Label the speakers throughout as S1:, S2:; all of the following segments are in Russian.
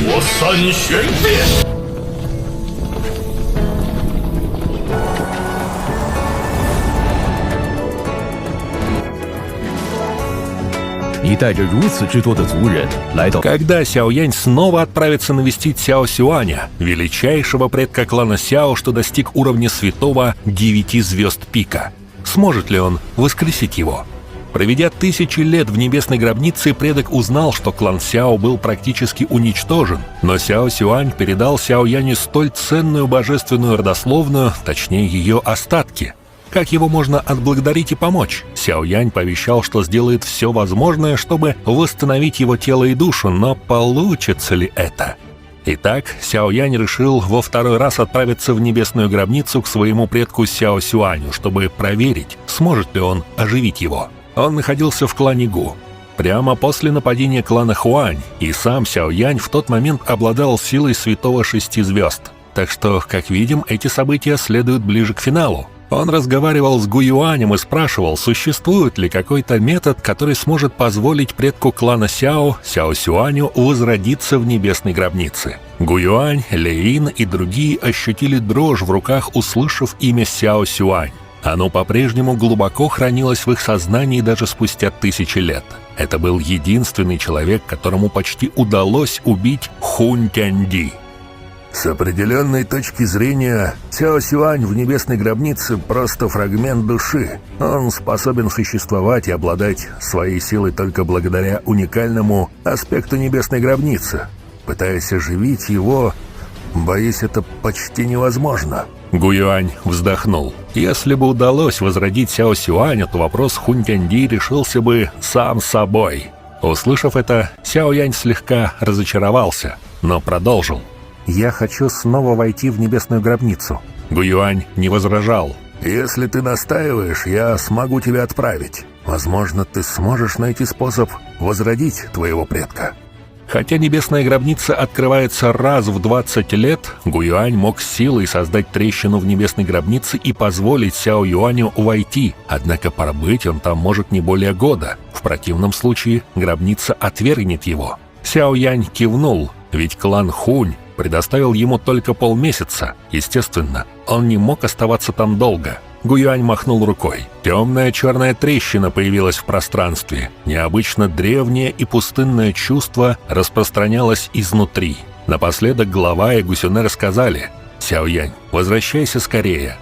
S1: 我三玄变。
S2: 你带着如此之多的族人来到。
S3: Когда Сяо Янь снова отправится навестить Сяо Сюаня, величайшего предка клана Сяо, что достиг уровня святого 9 звезд пика, сможет ли он воскресить его? Проведя 1000 лет в небесной гробнице, предок узнал, что клан Сяо был практически уничтожен, но Сяо Сюань передал Сяо Яню столь ценную божественную родословную, точнее ее остатки. Как его можно отблагодарить и помочь? Сяо Янь пообещал, что сделает все возможное, чтобы восстановить его тело и душу, но получится ли это? Итак, Сяо Янь решил во второй раз отправиться в небесную гробницу к своему предку Сяо Сюаню, чтобы проверить, сможет ли он оживить его. Он находился в клане Гу. Прямо после нападения клана Хуань, и сам Сяо Янь в тот момент обладал силой святого 6 звезд. Так что, как видим, эти события следуют ближе к финалу. Он разговаривал с Гу Юанем и спрашивал, существует ли какой-то метод, который сможет позволить предку клана Сяо, Сяо Сюаню, возродиться в небесной гробнице. Гу Юань, Леин и другие ощутили дрожь в руках, услышав имя Сяо Сюань. Оно по-прежнему глубоко хранилось в их сознании даже спустя 1000 лет. Это был единственный человек, которому почти удалось убить Хунь Тяньди.
S4: С определенной точки зрения, Сяо Сюань в небесной гробнице просто фрагмент души. Он способен существовать и обладать своей силой только благодаря уникальному аспекту небесной гробницы. Пытаясь оживить его, боюсь, это почти невозможно.
S3: Гу Юань вздохнул. Если бы удалось возродить Сяо Сюаня, то вопрос Хунь Тяньди решился бы сам собой. Услышав это, Сяо Янь слегка разочаровался, но продолжил.
S5: «Я хочу снова войти в небесную гробницу».
S3: Гу Юань не возражал.
S4: «Если ты настаиваешь, я смогу тебя отправить. Возможно, ты сможешь найти способ возродить твоего предка».
S3: Хотя небесная гробница открывается раз в 20 лет, Гу Юань мог силой создать трещину в небесной гробнице и позволить Сяо Юаню войти, однако пробыть он там может не более года. В противном случае гробница отвергнет его. Сяо Янь кивнул, ведь клан Хунь предоставил ему только полмесяца. Естественно, он не мог оставаться там долго. Гу Юань махнул рукой. Темная черная трещина появилась в пространстве. Необычно древнее и пустынное чувство распространялось изнутри. Напоследок глава и Гусюнер сказали: «Сяо Янь, возвращайся скорее».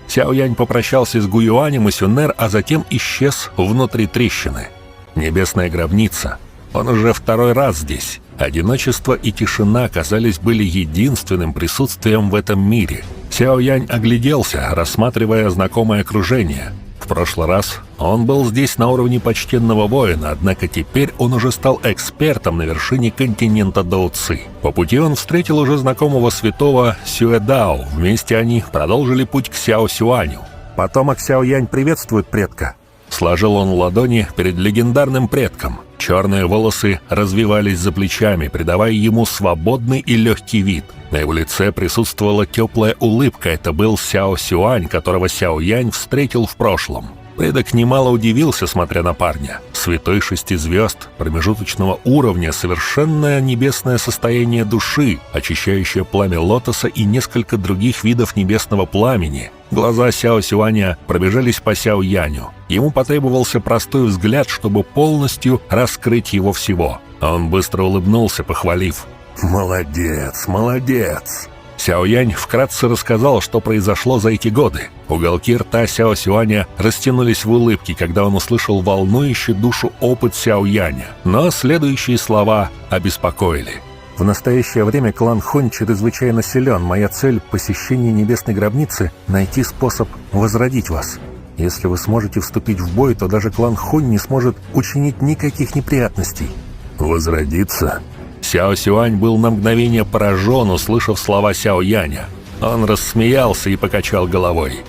S3: Сяо Янь попрощался с Гу Юанем и Сюнер, а затем исчез внутри трещины. Небесная гробница. Он уже второй раз здесь. Одиночество и тишина, казались, были единственным присутствием в этом мире. Сяо Янь огляделся, рассматривая знакомое окружение. В прошлый раз он был здесь на уровне почтенного воина, однако теперь он уже стал экспертом на вершине континента Доуци. По пути он встретил уже знакомого святого Сюэдао. Вместе они продолжили путь к Сяо Сюаню.
S5: «Потомок Сяо Янь приветствует предка».
S3: Сложил он ладони перед легендарным предком. Черные волосы развивались за плечами, придавая ему свободный и легкий вид. На его лице присутствовала теплая улыбка. Это был Сяо Сюань, которого Сяо Янь встретил в прошлом. Предок немало удивился, смотря на парня. Святой 6 звезд, промежуточного уровня, совершенное небесное состояние души, очищающее пламя лотоса и несколько других видов небесного пламени. Глаза Сяо Сюаня пробежались по Сяо Яню. Ему потребовался простой взгляд, чтобы полностью раскрыть его всего. Он быстро улыбнулся, похвалив:
S4: «Молодец, молодец!»
S3: Сяо Янь вкратце рассказал, что произошло за эти годы. Уголки рта Сяо Сюаня растянулись в улыбке, когда он услышал волнующий душу опыт Сяо Яня. Но следующие слова обеспокоили.
S5: «В настоящее время клан Хунь чрезвычайно силен. Моя цель — посещение небесной гробницы, найти способ возродить вас. Если вы сможете вступить в бой, то даже клан Хунь не сможет учинить никаких неприятностей».
S4: «Возродиться?»
S3: Сяо Сюань был на мгновение поражен, услышав слова Сяо Яня. Он рассмеялся и покачал головой.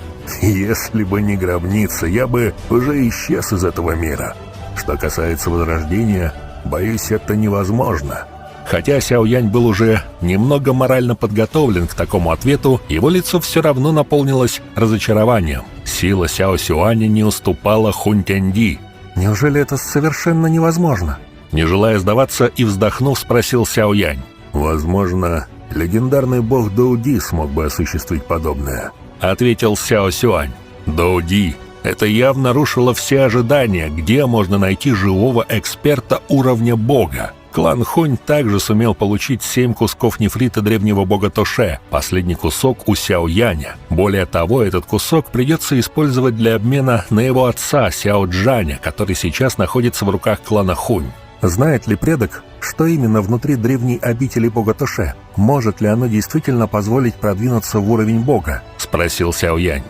S4: «Если бы не гробница, я бы уже исчез из этого мира. Что касается возрождения, боюсь, это невозможно».
S3: Хотя Сяо Янь был уже немного морально подготовлен к такому ответу, его лицо все равно наполнилось разочарованием. Сила Сяо Сюаня не уступала Хунь Тяньди.
S5: «Неужели это совершенно невозможно?»
S3: Не желая сдаваться и вздохнув, спросил Сяо Янь.
S4: Возможно, легендарный бог Доуди смог бы осуществить подобное.
S3: Ответил Сяо Сюань. Доуди. Это явно рушило все ожидания, где можно найти живого эксперта уровня бога. Клан Хунь также сумел получить 7 кусков нефрита древнего бога Тоше, последний кусок у Сяо Яня. Более того, этот кусок придется использовать для обмена на его отца Сяо Джаня, который сейчас находится в руках клана Хунь.
S5: Знает ли предок, что именно внутри древней обители бога Тоше? Может ли оно действительно позволить продвинуться в уровень бога?
S3: Спросил Сяо Янь.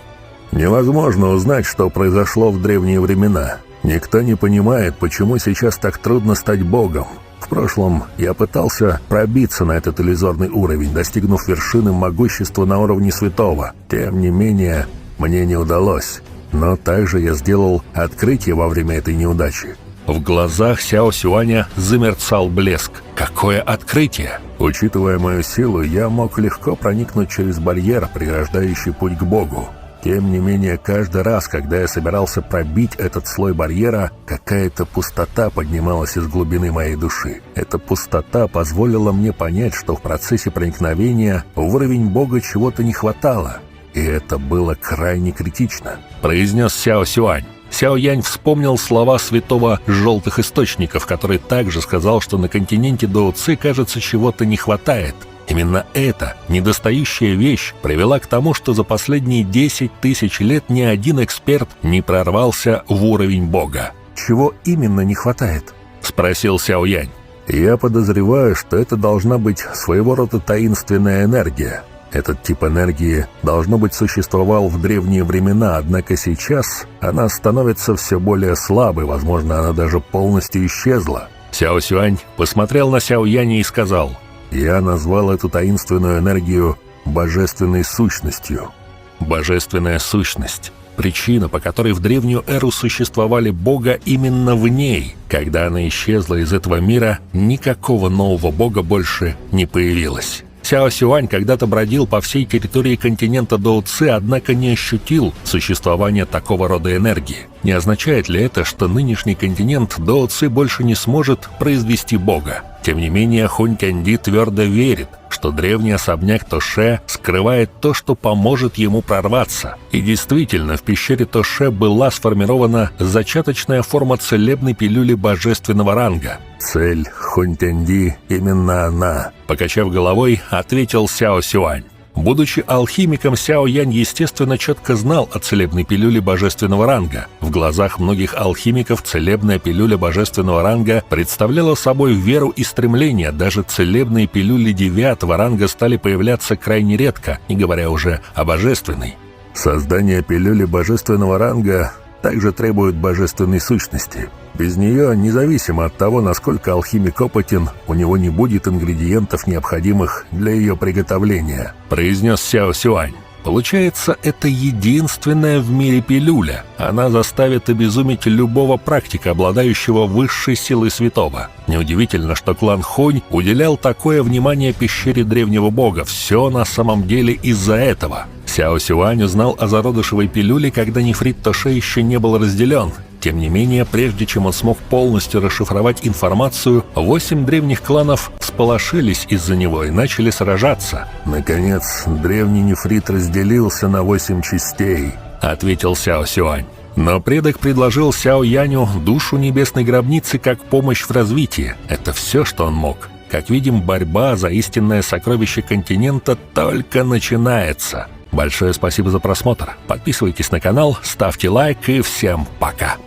S4: Невозможно узнать, что произошло в древние времена. Никто не понимает, почему сейчас так трудно стать богом. В прошлом я пытался пробиться на этот иллюзорный уровень, достигнув вершины могущества на уровне святого. Тем не менее, мне не удалось. Но также я сделал открытие во время этой неудачи.
S3: В глазах Сяо Сюаня замерцал блеск. Какое открытие!
S4: Учитывая мою силу, я мог легко проникнуть через барьер, преграждающий путь к богу. Тем не менее, каждый раз, когда я собирался пробить этот слой барьера, какая-то пустота поднималась из глубины моей души. Эта пустота позволила мне понять, что в процессе проникновения в уровень бога чего-то не хватало. И это было крайне критично.
S3: Произнес Сяо Сюань. Сяо Янь вспомнил слова святого желтых источников, который также сказал, что на континенте Доуци, кажется, чего-то не хватает. Именно эта недостающая вещь привела к тому, что за последние 10 тысяч лет ни один эксперт не прорвался в уровень бога.
S5: Чего именно не хватает?
S3: Спросил Сяо Янь.
S4: Я подозреваю, что это должна быть своего рода таинственная энергия. Этот тип энергии, должно быть, существовал в древние времена, однако сейчас она становится все более слабой, возможно, она даже полностью исчезла.
S3: Сяо Сюань посмотрел на Сяо Яня и сказал:
S4: «Я назвал эту таинственную энергию божественной сущностью».
S3: Божественная сущность. Причина, по которой в древнюю эру существовали бога именно в ней. Когда она исчезла из этого мира, никакого нового бога больше не появилось. Сяо Сюань когда-то бродил по всей территории континента Доуци, однако не ощутил существования такого рода энергии. Не означает ли это, что нынешний континент Доуци больше не сможет произвести бога? Тем не менее, Хунь Кэнди твердо верит, что древний особняк Тоше скрывает то, что поможет ему прорваться. И действительно, в пещере Тоше была сформирована зачаточная форма целебной пилюли божественного ранга.
S4: «Цель Хунь Кэнди именно она»,
S3: — покачав головой, ответил Сяо Сюань. Будучи алхимиком, Сяо Янь, естественно, четко знал о целебной пилюле божественного ранга. В глазах многих алхимиков целебная пилюля божественного ранга представляла собой веру и стремление. Даже целебные пилюли 9-го ранга стали появляться крайне редко, не говоря уже о божественной.
S4: «Создание пилюли божественного ранга также требует божественной сущности. Без нее, независимо от того, насколько алхимик опытен, у него не будет ингредиентов, необходимых для ее приготовления»,
S3: — произнес Сяо Сюань. Получается, это единственная в мире пилюля. Она заставит обезуметь любого практика, обладающего высшей силой святого. Неудивительно, что клан Хунь уделял такое внимание пещере древнего бога. Все на самом деле из-за этого. Сяо Сюань узнал о зародышевой пилюле, когда нефрит Тоше еще не был разделен. Тем не менее, прежде чем он смог полностью расшифровать информацию, 8 древних кланов всполошились из-за него и начали сражаться.
S4: «Наконец, древний нефрит разделился на 8 частей»,
S3: — ответил Сяо Сюань. Но предок предложил Сяо Яню душу небесной гробницы как помощь в развитии. Это все, что он мог. Как видим, борьба за истинное сокровище континента только начинается. Большое спасибо за просмотр. Подписывайтесь на канал, ставьте лайк и всем пока.